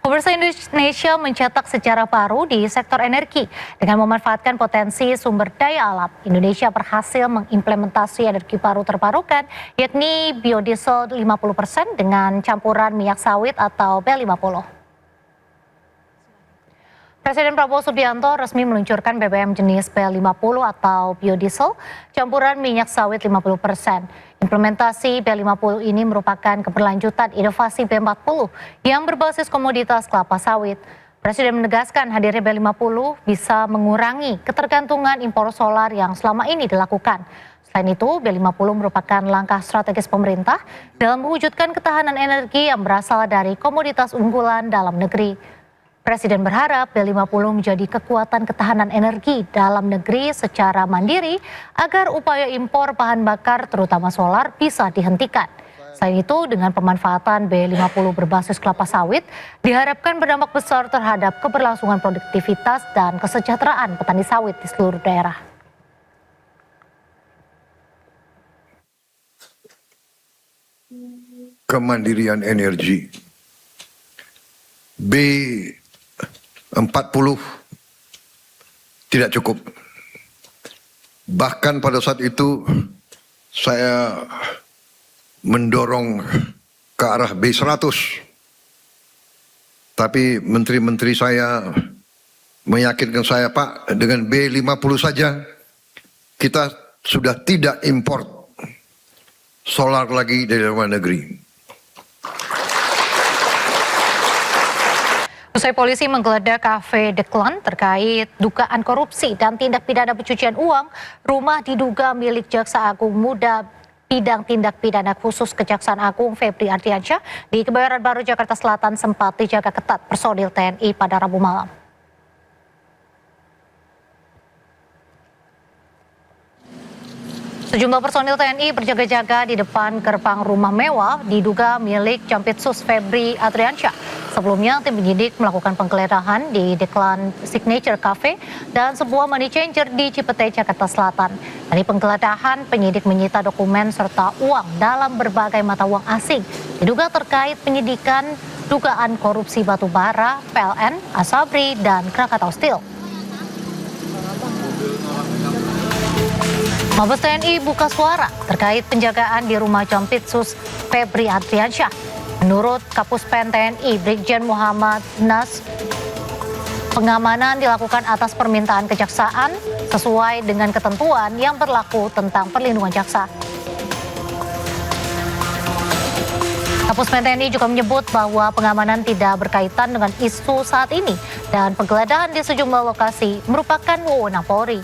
Pemirsa, Indonesia mencetak sejarah baru di sektor energi. Dengan memanfaatkan potensi sumber daya alam, Indonesia berhasil mengimplementasi energi baru terbarukan, yakni biodiesel 50% dengan campuran minyak sawit atau B50. Presiden Prabowo Subianto resmi meluncurkan BBM jenis B50 atau biodiesel campuran minyak sawit 50%. Implementasi B50 ini merupakan keberlanjutan inovasi B40 yang berbasis komoditas kelapa sawit. Presiden menegaskan hadirnya B50 bisa mengurangi ketergantungan impor solar yang selama ini dilakukan. Selain itu, B50 merupakan langkah strategis pemerintah dalam mewujudkan ketahanan energi yang berasal dari komoditas unggulan dalam negeri. Presiden berharap B50 menjadi kekuatan ketahanan energi dalam negeri secara mandiri agar upaya impor bahan bakar terutama solar bisa dihentikan. Selain itu, dengan pemanfaatan B50 berbasis kelapa sawit diharapkan berdampak besar terhadap keberlangsungan produktivitas dan kesejahteraan petani sawit di seluruh daerah. Kemandirian energi B40 tidak cukup. Bahkan pada saat itu saya mendorong ke arah B100. Tapi menteri-menteri saya meyakinkan saya, Pak, dengan B50 saja kita sudah tidak import solar lagi dari luar negeri. Usai polisi menggeledah kafe The Clan terkait dugaan korupsi dan tindak pidana pencucian uang, rumah diduga milik Jaksa Agung Muda Bidang Tindak Pidana Khusus Kejaksaan Agung Febri Ardiansyah di Kebayoran Baru, Jakarta Selatan sempat dijaga ketat personil TNI pada Rabu malam. Sejumlah personil TNI berjaga-jaga di depan gerbang rumah mewah diduga milik Jampitsus Febri Ardiansyah. Sebelumnya, tim penyidik melakukan penggeledahan di The Clan Signature Cafe dan sebuah money changer di Cipete, Jakarta Selatan. Dari penggeledahan, penyidik menyita dokumen serta uang dalam berbagai mata uang asing diduga terkait penyidikan dugaan korupsi batubara, PLN, Asabri, dan Krakatau Steel. Mabes TNI buka suara terkait penjagaan di rumah Jampitsus Febri Ardiansyah. Menurut Kapuspen TNI Brigjen Muhammad Nas, pengamanan dilakukan atas permintaan kejaksaan sesuai dengan ketentuan yang berlaku tentang perlindungan jaksa. Kapuspen TNI juga menyebut bahwa pengamanan tidak berkaitan dengan isu saat ini dan penggeledahan di sejumlah lokasi merupakan wewenang Polri.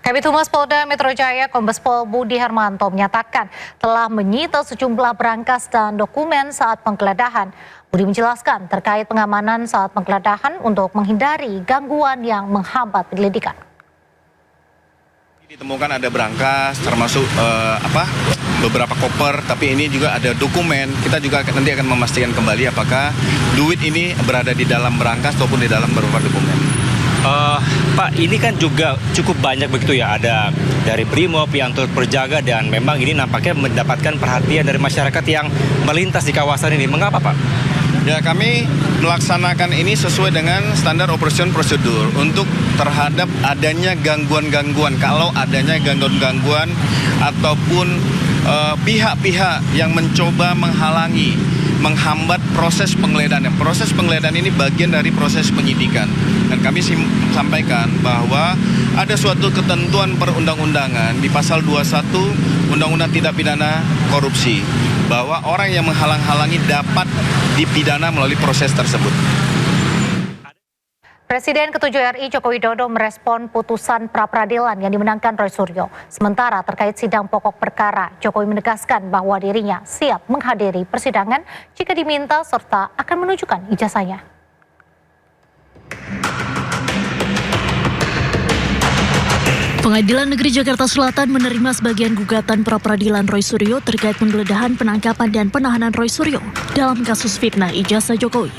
Kabid Humas Polda Metro Jaya Kombes Pol Budi Hermanto menyatakan telah menyita sejumlah berangkas dan dokumen saat penggeledahan. Budi menjelaskan terkait pengamanan saat penggeledahan untuk menghindari gangguan yang menghambat penyelidikan. Ditemukan ada berangkas termasuk beberapa koper, tapi ini juga ada dokumen. Kita juga nanti akan memastikan kembali apakah duit ini berada di dalam berangkas ataupun di dalam beberapa dokumen. Pak, ini kan juga cukup banyak begitu ya, ada dari Brimob yang turut berjaga dan memang ini nampaknya mendapatkan perhatian dari masyarakat yang melintas di kawasan ini. Mengapa, Pak? Ya, kami melaksanakan ini sesuai dengan standar operation prosedur untuk terhadap adanya gangguan-gangguan. Kalau adanya gangguan-gangguan ataupun pihak-pihak yang mencoba menghalangi, menghambat proses penggeledahan. Proses penggeledahan ini bagian dari proses penyidikan. Dan kami sampaikan bahwa ada suatu ketentuan perundang-undangan di pasal 21 Undang-Undang Tindak Pidana Korupsi bahwa orang yang menghalang-halangi dapat dipidana melalui proses tersebut. Presiden ke-7 RI Joko Widodo merespon putusan pra-peradilan yang dimenangkan Roy Suryo. Sementara terkait sidang pokok perkara, Jokowi menegaskan bahwa dirinya siap menghadiri persidangan jika diminta serta akan menunjukkan ijazahnya. Pengadilan Negeri Jakarta Selatan menerima sebagian gugatan pra-peradilan Roy Suryo terkait penggeledahan, penangkapan, dan penahanan Roy Suryo dalam kasus fitnah ijazah Jokowi.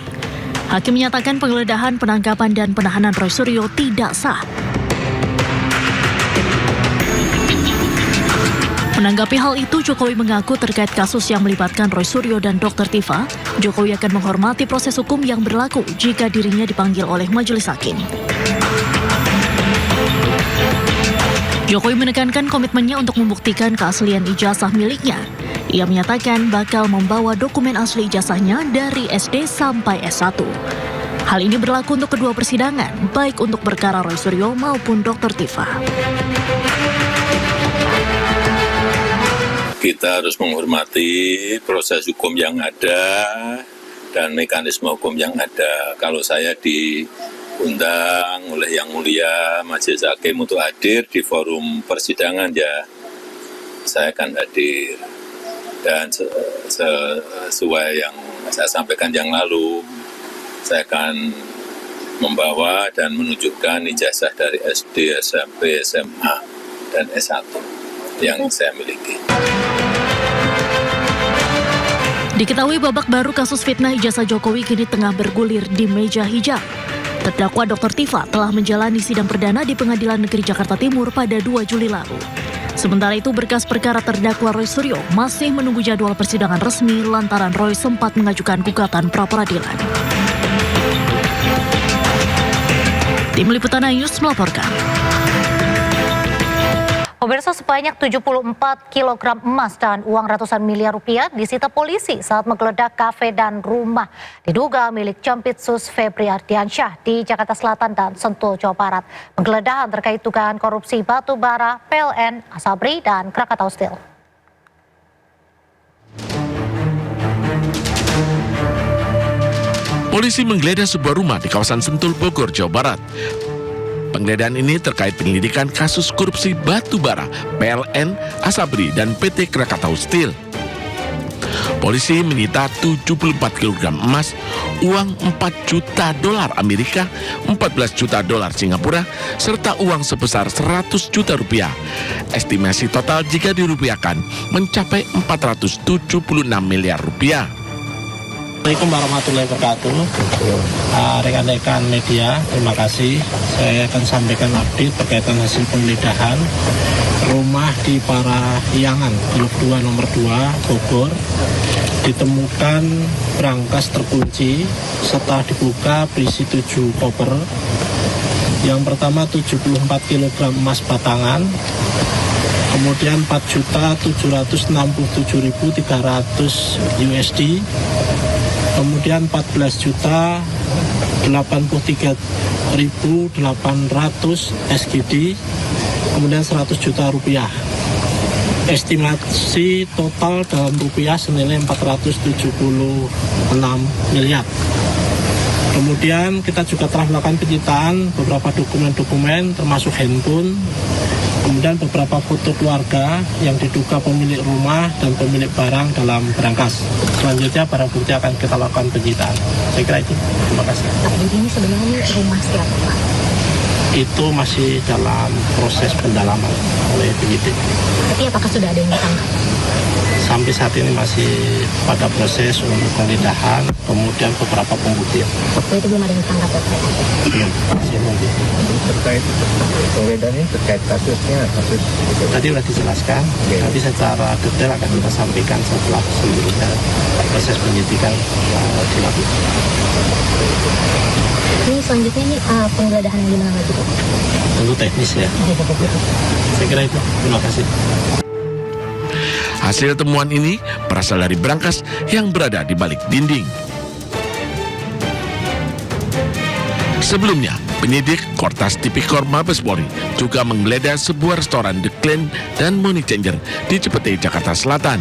Hakim menyatakan penggeledahan, penangkapan, dan penahanan Roy Suryo tidak sah. Menanggapi hal itu, Jokowi mengaku terkait kasus yang melibatkan Roy Suryo dan Dr. Tifa, Jokowi akan menghormati proses hukum yang berlaku jika dirinya dipanggil oleh majelis hakim. Jokowi menekankan komitmennya untuk membuktikan keaslian ijazah miliknya. Ia menyatakan bakal membawa dokumen asli ijazahnya dari SD sampai S1. Hal ini berlaku untuk kedua persidangan, baik untuk perkara Roy Suryo maupun Dr. Tifa. Kita harus menghormati proses hukum yang ada dan mekanisme hukum yang ada. Kalau saya diundang oleh Yang Mulia Majelis Hakim untuk hadir di forum persidangan, ya saya akan hadir. Dan sesuai yang saya sampaikan yang lalu, saya akan membawa dan menunjukkan ijazah dari SD, SMP, SMA, dan S1 yang saya miliki. Diketahui babak baru kasus fitnah ijazah Jokowi kini tengah bergulir di meja hijau. Terdakwa Dr. Tifa telah menjalani sidang perdana di Pengadilan Negeri Jakarta Timur pada 2 Juli lalu. Sementara itu, berkas perkara terdakwa Roy Suryo masih menunggu jadwal persidangan resmi lantaran Roy sempat mengajukan gugatan pra-peradilan. Tim Liputan News melaporkan. Pemirsa, sebanyak 74 kg emas dan uang ratusan miliar rupiah disita polisi saat menggeledah kafe dan rumah diduga milik Jampitsus Febri Ardiansyah di Jakarta Selatan dan Sentul, Jawa Barat. Penggeledahan terkait dugaan korupsi batu bara, PLN, Asabri, dan Krakatau Steel. Polisi menggeledah sebuah rumah di kawasan Sentul, Bogor, Jawa Barat. Penggeledahan ini terkait penyelidikan kasus korupsi batu bara, PLN, Asabri, dan PT Krakatau Steel. Polisi menyita 74 kg emas, uang 4 juta dolar Amerika, 14 juta dolar Singapura, serta uang sebesar 100 juta rupiah. Estimasi total jika dirupiahkan mencapai 476 miliar rupiah. Assalamualaikum warahmatullahi wabarakatuh. Rekan-rekan media, terima kasih. Saya akan sampaikan update berkaitan hasil penggeledahan rumah di Parahyangan, Blok 2 nomor 2, Bogor. Ditemukan brankas terkunci, setelah dibuka berisi 7 koper. Yang pertama 74 kg emas batangan, kemudian 4.767.300 USD, kemudian 14.083.800 SGD, kemudian 100 juta rupiah. Estimasi total dalam rupiah senilai 476 miliar. Kemudian kita juga telah melakukan penyitaan beberapa dokumen-dokumen termasuk handphone, kemudian beberapa foto keluarga yang diduga pemilik rumah dan pemilik barang dalam brankas. Selanjutnya barang bukti akan kita lakukan penyitaan. Saya kira itu. Terima kasih. Ini sebenarnya rumah siapa, Pak? Itu masih dalam proses pendalaman oleh penyidik. Tapi apakah sudah ada yang ditangkap? Sampai saat ini masih pada proses untuk penggeledahan, kemudian beberapa pembuktian. Waktu itu belum ada yang ditangkap, Pak? Belum, masih nunggu. Terkait penggeledahan ini terkait kasusnya, Tadi sudah dijelaskan, tapi secara detail akan kita sampaikan setelah seluruhnya proses penyidikan dilakukan. Ini selanjutnya ini penggeledahan yang dimana lagi, Pak? Tentu teknis ya. Saya kira itu. Terima kasih. Hasil temuan ini berasal dari brankas yang berada di balik dinding. Sebelumnya, penyidik Kortas Tipikor Mabes Polri juga menggeledah sebuah restoran The Clan dan Money Changer di Cipete, Jakarta Selatan.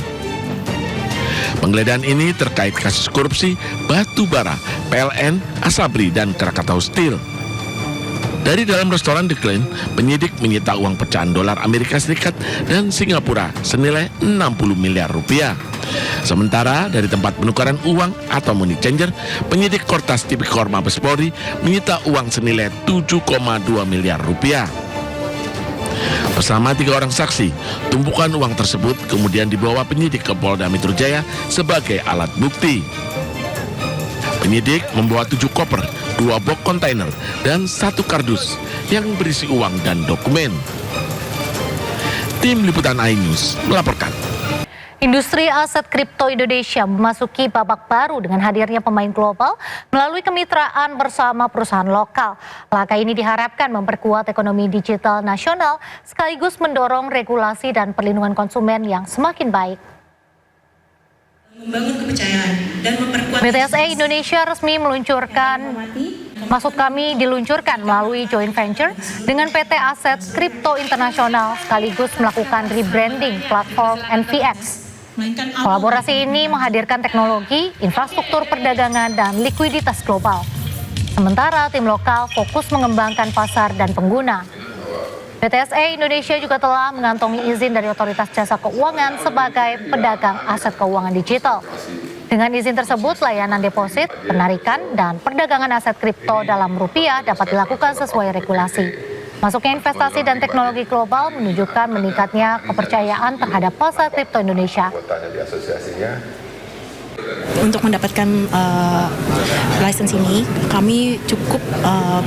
Penggeledahan ini terkait kasus korupsi batu bara, PLN, Asabri, dan Krakatau Steel. Dari dalam restoran The Clan, penyidik menyita uang pecahan dolar Amerika Serikat dan Singapura senilai 60 miliar rupiah. Sementara dari tempat penukaran uang atau money changer, penyidik Kortas Tipikor Mabes Polri menyita uang senilai 7,2 miliar rupiah. Bersama 3 orang saksi, tumpukan uang tersebut kemudian dibawa penyidik ke Polda Metro Jaya sebagai alat bukti. Penyidik membawa 7 koper, 2 box kontainer, dan 1 kardus yang berisi uang dan dokumen. Tim Liputan iNews melaporkan. Industri aset kripto Indonesia memasuki babak baru dengan hadirnya pemain global melalui kemitraan bersama perusahaan lokal. Langkah ini diharapkan memperkuat ekonomi digital nasional sekaligus mendorong regulasi dan perlindungan konsumen yang semakin baik. Membangun kepercayaan dan memperkuat BTSE Indonesia resmi diluncurkan melalui joint venture dengan PT Aset Kripto Internasional sekaligus melakukan rebranding platform NVX. Kolaborasi ini menghadirkan teknologi, infrastruktur perdagangan, dan likuiditas global. Sementara tim lokal fokus mengembangkan pasar dan pengguna. BTSE Indonesia juga telah mengantongi izin dari Otoritas Jasa Keuangan sebagai pedagang aset keuangan digital. Dengan izin tersebut, layanan deposit, penarikan, dan perdagangan aset kripto dalam rupiah dapat dilakukan sesuai regulasi. Masuknya investasi dan teknologi global menunjukkan meningkatnya kepercayaan terhadap pasar kripto Indonesia. Untuk mendapatkan lisensi ini, kami cukup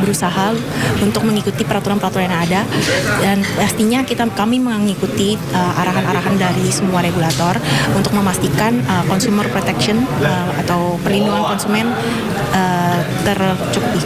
berusaha untuk mengikuti peraturan-peraturan yang ada, dan pastinya kami mengikuti arahan-arahan dari semua regulator untuk memastikan consumer protection atau perlindungan konsumen tercukupi.